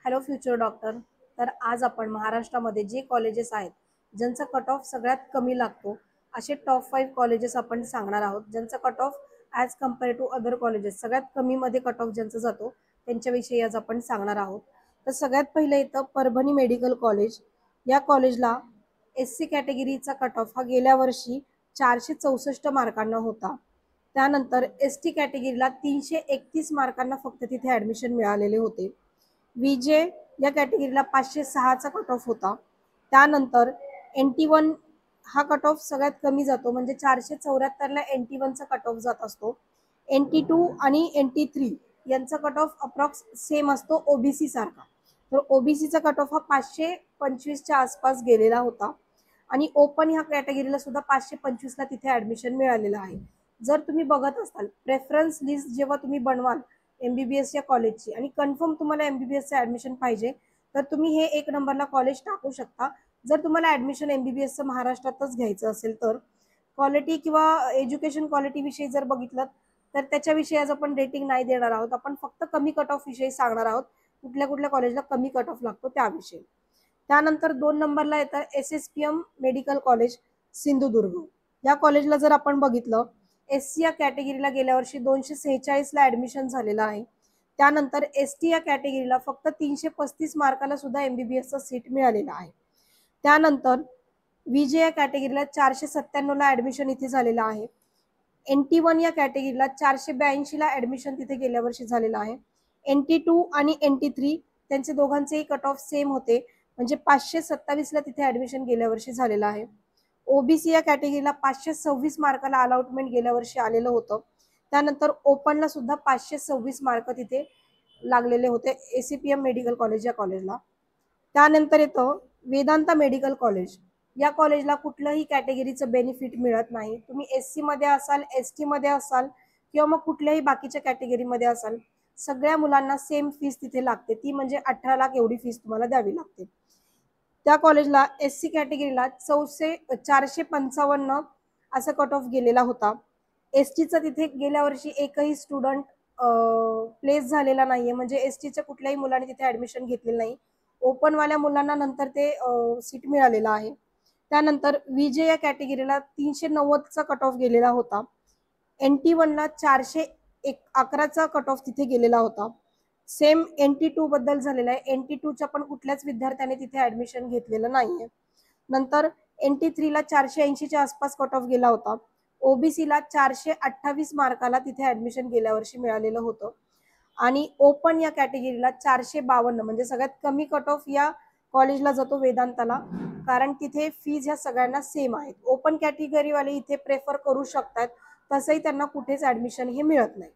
Hello future doctor. तर आज आपण महाराष्ट्रामध्ये जे कॉलेजेस आहेत ज्यांचा कट ऑफ सगळ्यात कमी लागतो असे टॉप 5 कॉलेजेस आपण सांगणार आहोत, ज्यांचा cut off as compare to other colleges सगळ्यात कमीमध्ये कट ऑफ ज्यांचा जातो त्यांच्याविषयी आज आपण सांगणार आहोत. तर सगळ्यात पहिले येतं परभणी मेडिकल कॉलेज. या कॉलेजला SC कॅटेगरीचा कट ऑफ हा गेल्या वर्षी 464 मार्कांना होता. त्यानंतर ST कॅटेगरीला 331 मार्कांना फक्त तिथे ॲडमिशन मिळालेले होते. विजे या कॅटेगरीला 506चा कट ऑफ होता. त्यानंतर NT1 हा कट ऑफ सगळ्यात कमी जातो, म्हणजे 474ला NT1चा कट ऑफ जात असतो. NT2 आणि NT3 यांचा कट ऑफ अप्रॉक्स सेम असतो OBC सारखा. तर OBCचा कट ऑफ हा 525च्या आसपास गेलेला होता आणि ओपन ह्या कॅटेगरीला सुद्धा 525ला तिथे ॲडमिशन मिळालेलं आहे. जर तुम्ही बघत असाल प्रेफरन्स लिस्ट जेव्हा तुम्ही बनवाल MBBS या कॉलेजची आणि कन्फर्म तुम्हाला MBBSचं ॲडमिशन पाहिजे तर तुम्ही हे 1 नंबरला कॉलेज टाकू शकता. जर तुम्हाला ॲडमिशन MBBSचं महाराष्ट्रातच घ्यायचं असेल तर क्वालिटी किंवा एज्युकेशन क्वालिटीविषयी जर बघितलं तर त्याच्याविषयी आज आपण रेटिंग नाही देणार आहोत. आपण फक्त कमी कट ऑफ विषयी सांगणार आहोत, कुठल्या कुठल्या कॉलेजला कमी कट ऑफ लागतो त्याविषयी. त्यानंतर 2 नंबरला येतं SSPM मेडिकल कॉलेज सिंधुदुर्ग. या कॉलेजला जर आपण बघितलं SC या कॅटेगरीला गेल्या वर्षी 246ला ॲडमिशन झालेलं आहे. त्यानंतर ST या कॅटेगरीला फक्त 335 मार्काला सुद्धा MBBSचं सीट मिळालेलं आहे. त्यानंतर विजे या कॅटेगरीला 497ला ॲडमिशन इथे झालेलं आहे. NT1 या कॅटेगरीला 482ला ॲडमिशन तिथे गेल्या वर्षी झालेलं आहे. NT2 आणि NT3 त्यांचे दोघांचेही कट ऑफ सेम होते, म्हणजे 527ला तिथे ॲडमिशन गेल्या वर्षी झालेलं आहे. OBC या कॅटेगरीला 526 मार्काला अलॉटमेंट गेल्या वर्षी आलेलं होतं. त्यानंतर ओपनला सुद्धा 526 मार्क तिथे लागलेले होते ACPM मेडिकल कॉलेज या कॉलेजला. त्यानंतर येतं वेदांता मेडिकल कॉलेज. या कॉलेजला कुठलंही कॅटेगरीचं बेनिफिट मिळत नाही. तुम्ही SC मध्ये असाल, ST मध्ये असाल किंवा मग कुठल्याही बाकीच्या कॅटेगरीमध्ये असाल, सगळ्या मुलांना सेम फीस तिथे लागते, ती म्हणजे 18 लाख एवढी फीस तुम्हाला द्यावी लागते. त्या कॉलेजला SC कॅटेगरीला 455 असा कट ऑफ गेलेला होता. STचा तिथे गेल्या वर्षी एकही स्टुडंट प्लेस झालेला नाहीये, म्हणजे STच्या कुठल्याही मुलांनी तिथे ॲडमिशन घेतलेलं नाही. ओपनवाल्या मुलांना नंतर ते सीट मिळालेलं आहे. त्यानंतर विजे या कॅटेगरीला 390चा कट ऑफ गेलेला होता. NT1ला 411चा कट ऑफ तिथे गेलेला होता. सेम NT2 बद्दल झालेला आहे. NT2च्या पण कुठल्याच विद्यार्थ्याने तिथे ॲडमिशन घेतलेलं नाहीये. नंतर NT3ला 480च्या आसपास कट ऑफ गेला होता. OBCला 428 मार्काला तिथे ॲडमिशन गेल्या वर्षी मिळालेलं होतं आणि ओपन या कॅटेगरीला 452, म्हणजे सगळ्यात कमी कट ऑफ या कॉलेजला जातो वेदांताला, कारण तिथे फीज ह्या सगळ्यांना सेम आहेत. ओपन कॅटेगरीवाले इथे प्रेफर करू शकतात, तसंही त्यांना कुठेच ॲडमिशन हे मिळत नाही.